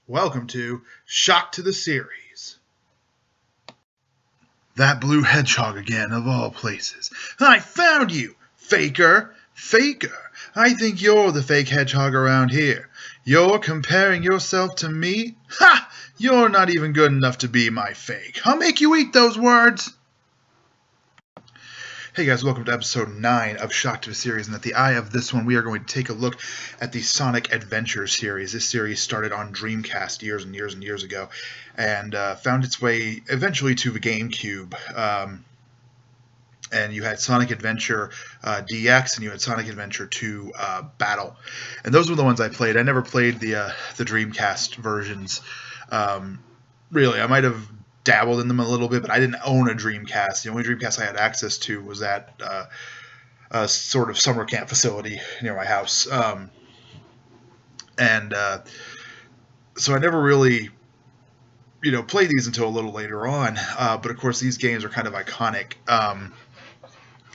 Welcome to Shock to the Series. That blue hedgehog again, of all places. I found you, faker! Faker! I think you're the fake hedgehog around here. You're comparing yourself to me? Ha! You're not even good enough to be my fake. I'll make you eat those words! Hey guys, welcome to episode 9 of Shock to the Series, and at the eye of this one, we are going to take a look at the Sonic Adventure series. This series started on Dreamcast years and years and years ago, and found its way eventually to the GameCube. And you had Sonic Adventure DX, and you had Sonic Adventure 2 Battle, and those were the ones I played. I never played the Dreamcast versions. Really, I might have dabbled in them a little bit, but I didn't own a Dreamcast. The only Dreamcast I had access to was at a sort of summer camp facility near my house. So I never really, played these until a little later on. But of course, these games are kind of iconic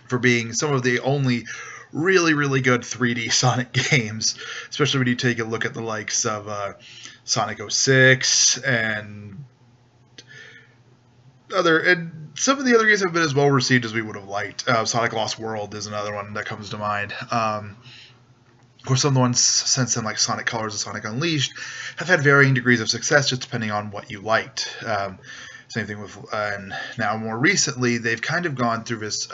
for being some of the only really, really good 3D Sonic games, especially when you take a look at the likes of Sonic 06 and some of the other games have been as well received as we would have liked. Sonic Lost World is another one that comes to mind. Of course, some of the ones since then, like Sonic Colors and Sonic Unleashed, have had varying degrees of success just depending on what you liked. Same thing with, and now more recently, they've kind of gone through this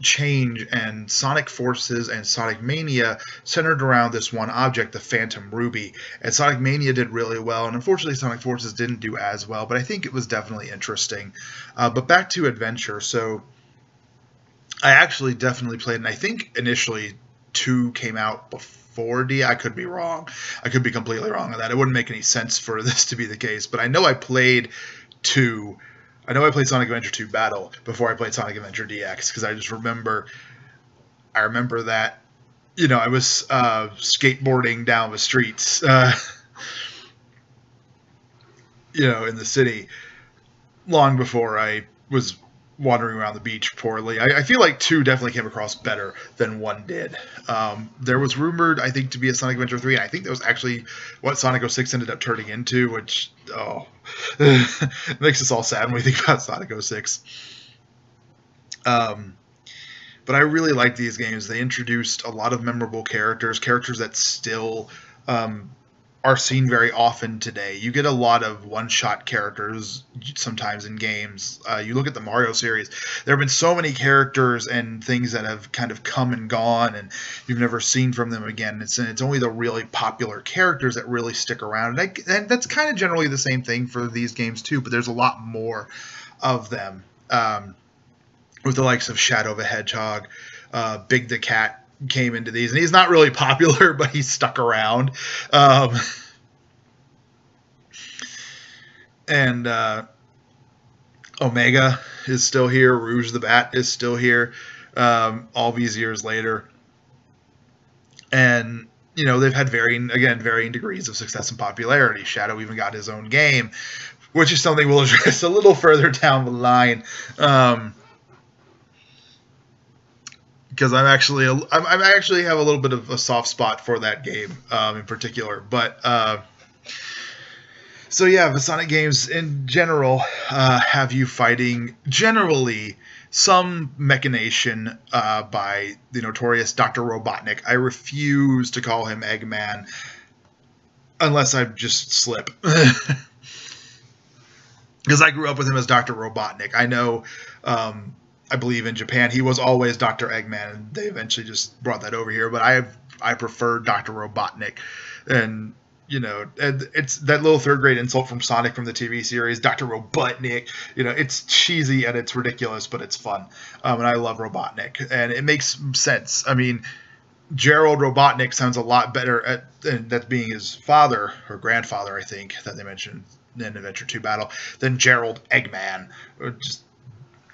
change, and Sonic Forces and Sonic Mania centered around this one object, the Phantom Ruby. And Sonic Mania did really well, and unfortunately Sonic Forces didn't do as well, but I think it was definitely interesting. But back to Adventure, so I actually definitely played, and I think initially 2 came out before D. I could be wrong. I could be completely wrong on that. It wouldn't make any sense for this to be the case, but I know I played 2. I know I played Sonic Adventure 2 Battle before I played Sonic Adventure DX, because I just remember, that, I was skateboarding down the streets, in the city long before I was wandering around the beach poorly. I feel like 2 definitely came across better than 1 did. There was rumored, I think, to be a Sonic Adventure 3, and I think that was actually what Sonic 06 ended up turning into, which, it makes us all sad when we think about Sonic 06. But I really like these games. They introduced a lot of memorable characters that still are seen very often today. You get a lot of one-shot characters sometimes in games. You look at the Mario series, there have been so many characters and things that have kind of come and gone, and you've never seen from them again. It's only the really popular characters that really stick around. And that's kind of generally the same thing for these games too, but there's a lot more of them. With the likes of Shadow the Hedgehog, Big the Cat came into these, and he's not really popular, but he's stuck around. And Omega is still here. Rouge the Bat is still here, all these years later. And, they've had varying degrees of success and popularity. Shadow even got his own game, which is something we'll address a little further down the line. Because I actually have a little bit of a soft spot for that game in particular. But so yeah, the Sonic games in general have you fighting generally some machination by the notorious Dr. Robotnik. I refuse to call him Eggman unless I just slip. Because I grew up with him as Dr. Robotnik. I know, I believe in Japan he was always Dr. Eggman, and they eventually just brought that over here. But I prefer Dr. Robotnik, and and it's that little third grade insult from Sonic from the TV series, Dr. Robotnik. It's cheesy and it's ridiculous, but it's fun, and I love Robotnik, and it makes sense. I mean, Gerald Robotnik sounds a lot better at that being his father or grandfather, I think, that they mentioned in Adventure 2 Battle, than Gerald Eggman.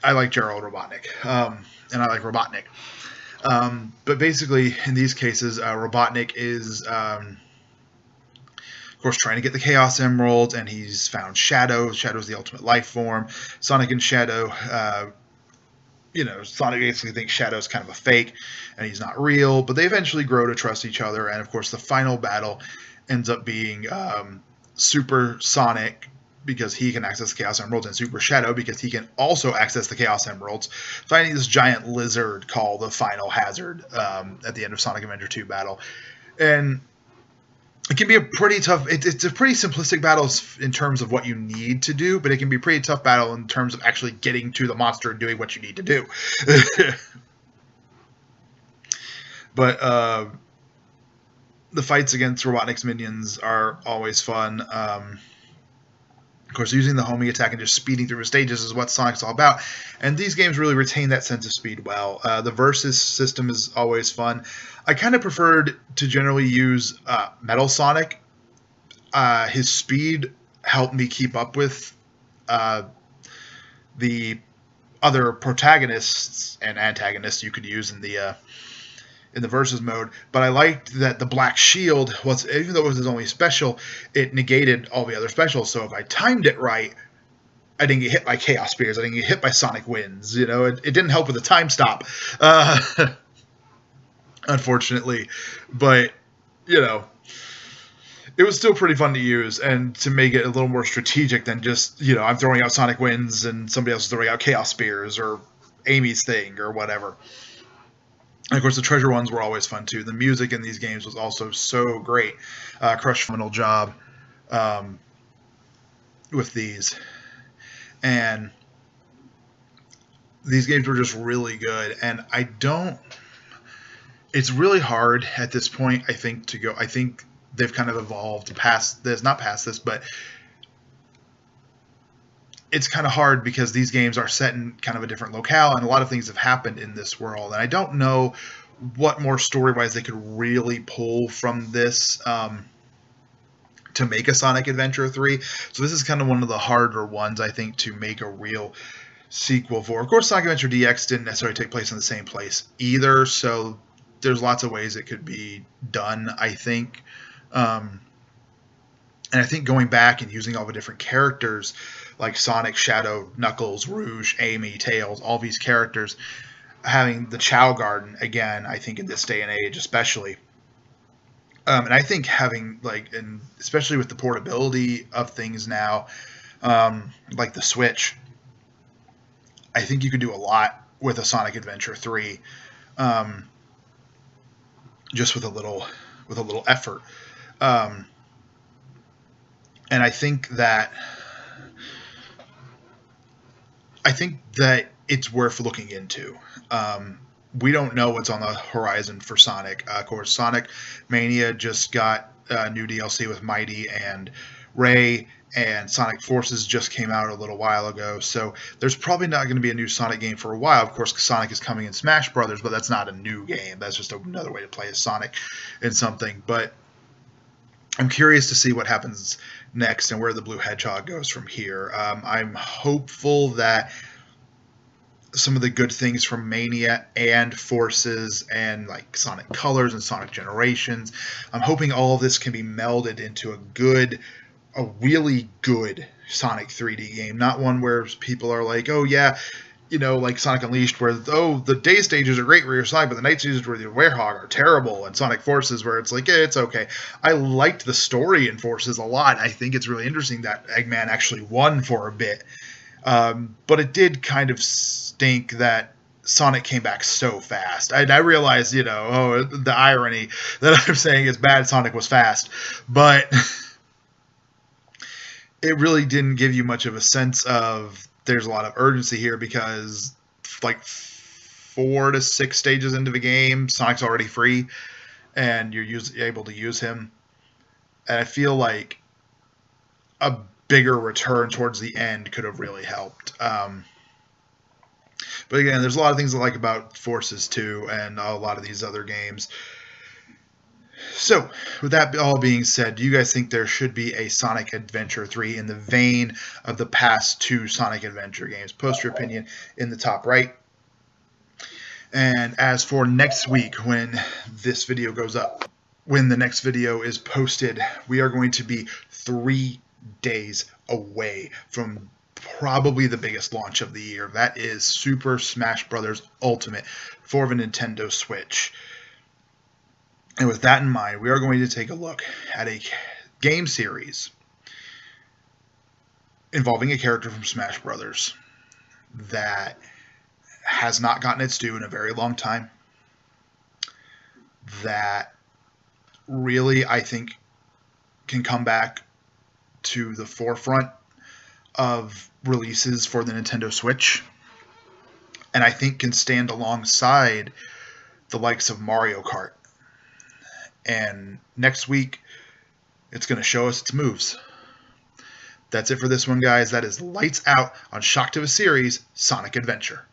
I like Gerald Robotnik, and I like Robotnik. But basically, in these cases, Robotnik is, of course, trying to get the Chaos Emeralds, and he's found Shadow. Shadow's the ultimate life form. Sonic and Shadow, Sonic basically thinks Shadow's kind of a fake, and he's not real, but they eventually grow to trust each other, and of course, the final battle ends up being Super Sonic, because he can access the Chaos Emeralds, and Super Shadow because he can also access the Chaos Emeralds, fighting this giant lizard called the Final Hazard at the end of Sonic Adventure 2 battle. And it can be a pretty tough, it's a pretty simplistic battle in terms of what you need to do, but it can be a pretty tough battle in terms of actually getting to the monster and doing what you need to do. But the fights against Robotnik's minions are always fun. Of course, using the homing attack and just speeding through the stages is what Sonic's all about, and these games really retain that sense of speed well. The Versus system is always fun. I kind of preferred to generally use Metal Sonic. His speed helped me keep up with the other protagonists and antagonists you could use in the Versus mode, but I liked that the Black Shield was, even though it was his only special, it negated all the other specials. So if I timed it right, I didn't get hit by Chaos Spears. I didn't get hit by Sonic Winds. You know, it didn't help with the time stop, unfortunately. But you know, it was still pretty fun to use, and to make it a little more strategic than just, you know, I'm throwing out Sonic Winds and somebody else is throwing out Chaos Spears or Amy's thing or whatever. And of course, the treasure ones were always fun too. The music in these games was also so great. Crush phenomenal job with these, and these games were just really good. And it's really hard at this point, I think, to go. I think they've kind of evolved past this, not past this, but it's kind of hard because these games are set in kind of a different locale, and a lot of things have happened in this world. And I don't know what more story-wise they could really pull from this to make a Sonic Adventure 3. So this is kind of one of the harder ones, I think, to make a real sequel for. Of course, Sonic Adventure DX didn't necessarily take place in the same place either, so there's lots of ways it could be done, I think. And I think going back and using all the different characters, like Sonic, Shadow, Knuckles, Rouge, Amy, Tails, all these characters, having the Chao Garden again, I think in this day and age especially. And I think having, like, and especially with the portability of things now, like the Switch, I think you could do a lot with a Sonic Adventure 3, just with a little effort. And I think that it's worth looking into. We don't know what's on the horizon for Sonic. Of course, Sonic Mania just got new DLC with Mighty and Ray, and Sonic Forces just came out a little while ago. So there's probably not going to be a new Sonic game for a while. Of course, Sonic is coming in Smash Brothers, but that's not a new game. That's just another way to play as Sonic in something. But I'm curious to see what happens next and where the Blue Hedgehog goes from here. I'm hopeful that some of the good things from Mania and Forces and like Sonic Colors and Sonic Generations, I'm hoping all of this can be melded into a really good Sonic 3D game. Not one where people are like, oh yeah, you know, like Sonic Unleashed, where, oh, the day stages are great where you're Sonic, but the night stages where you're Werehog are terrible, and Sonic Forces where it's like, yeah, it's okay. I liked the story in Forces a lot. I think it's really interesting that Eggman actually won for a bit. But it did kind of stink that Sonic came back so fast. I realized, you know, the irony that I'm saying is bad Sonic was fast, but it really didn't give you much of a sense of there's a lot of urgency here, because like 4 to 6 stages into the game, Sonic's already free and you're able to use him. And I feel like a bigger return towards the end could have really helped. But again, there's a lot of things I like about Forces 2 and a lot of these other games. So, with that all being said, do you guys think there should be a Sonic Adventure 3 in the vein of the past 2 Sonic Adventure games? Post your opinion in the top right. And as for next week, when this video goes up, when the next video is posted, we are going to be 3 days away from probably the biggest launch of the year. That is Super Smash Bros. Ultimate for the Nintendo Switch. And with that in mind, we are going to take a look at a game series involving a character from Smash Brothers that has not gotten its due in a very long time. That really, I think, can come back to the forefront of releases for the Nintendo Switch, and I think can stand alongside the likes of Mario Kart. And next week, it's going to show us its moves. That's it for this one, guys. That is lights out on Shock to a Series Sonic Adventure.